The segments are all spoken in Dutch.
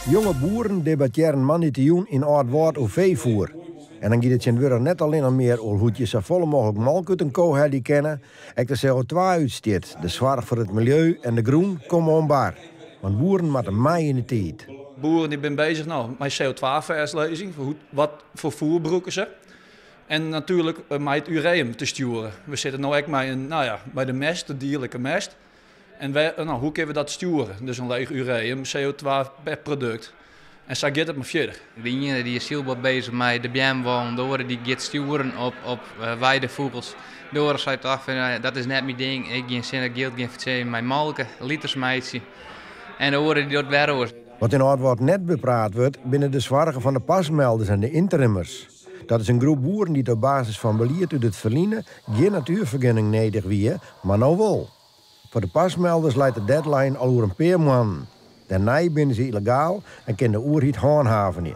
Jonge boeren debatteren manitioen in Oud-Woord over veevoer. En dan gaat het zijn weer net alleen al meer over hoe je zo vol mogelijk melk uit een koe kennen. En de CO2-uitstoot, de zorg voor het milieu en de groen komen ombaar. Want boeren moeten mij in de tijd. Boeren die zijn bezig met CO2-verslezing, wat voor voer gebruiken ze. En natuurlijk met het ureum te sturen. We zitten nu ook bij de mest, de dierlijke mest. En hoe kunnen we dat sturen? Dus een leeg ureum, CO2 per product. En zo gaat het maar verder. De ene die is heel wat bezig met de bijenwal, de andere die gaat sturen op weidevogels. De andere zei toch van, dat is net mijn ding, ik ga zin geld gaan verdienen met melken, liters meidje. En de andere die doet weer over. Wat in Oud-Woord net bepraat wordt, binnen de zorgen van de pasmelders en de interimmers. Dat is een groep boeren die op basis van beleid uit het verliezen geen natuurvergunning nodig wie, maar nou wel. Voor de pasmelders leidt de deadline al over een paar maanden. Daarna binnen ze illegaal en kan de oerhiet handhaven.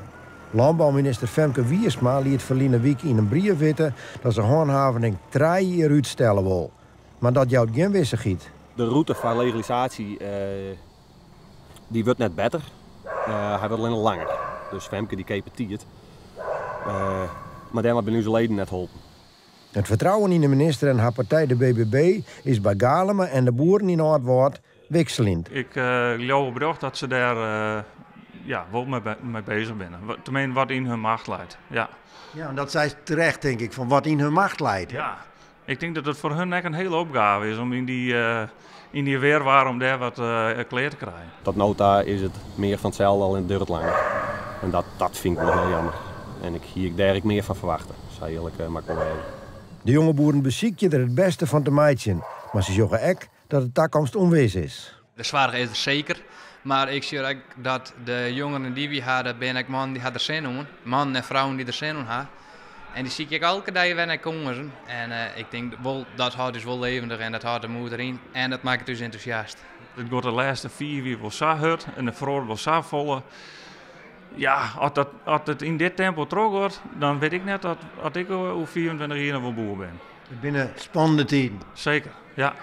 Landbouwminister Femke Wiersma liet verleden week in een brief weten dat ze handhaving 3 jaar uitstellen wil. Maar dat jouw geen wissigheid. De route van legalisatie die wordt net beter. Hij wordt alleen nog langer. Dus Femke die keepetiert. Maar daarom ben onze leden net geholpen. Het vertrouwen in de minister en haar partij, de BBB, is bij Galema en de boeren in Oud-Woord wisselend. Ik geloof oprecht dat ze daar wel mee bezig zijn. Tenminste, wat in hun macht leidt. Ja, en dat zij terecht, denk ik, van wat in hun macht leidt. Ja, ik denk dat het voor hun echt een hele opgave is om in die weerwaar om daar wat kleer te krijgen. Tot nota is het meer van hetzelfde al in het langer. En dat vind ik nog wel jammer. En daar meer van verwachten. Dat is eigenlijk makkelijk. De jonge boeren bezieken er het beste van te meidjen. Maar ze zeggen ook dat de toekomst onwis is. De zwaarder is er zeker. Maar ik zie ook dat de jongeren die we hadden, ben ik man die had er zin in. Mannen en vrouwen die er zin in hadden. En die zie ik elke dag weer naar komen. En ik denk wel, dat houdt dus wel levendig en dat houdt de moed erin. En dat maakt het dus enthousiast. Het wordt de laatste 4 weer wel zo hard en de vrouw wel zo volle. Ja, als het in dit tempo terug wordt, dan weet ik net dat ik over 24 jaar nog wel boer ben. Binnen spannende tijden. Zeker, ja.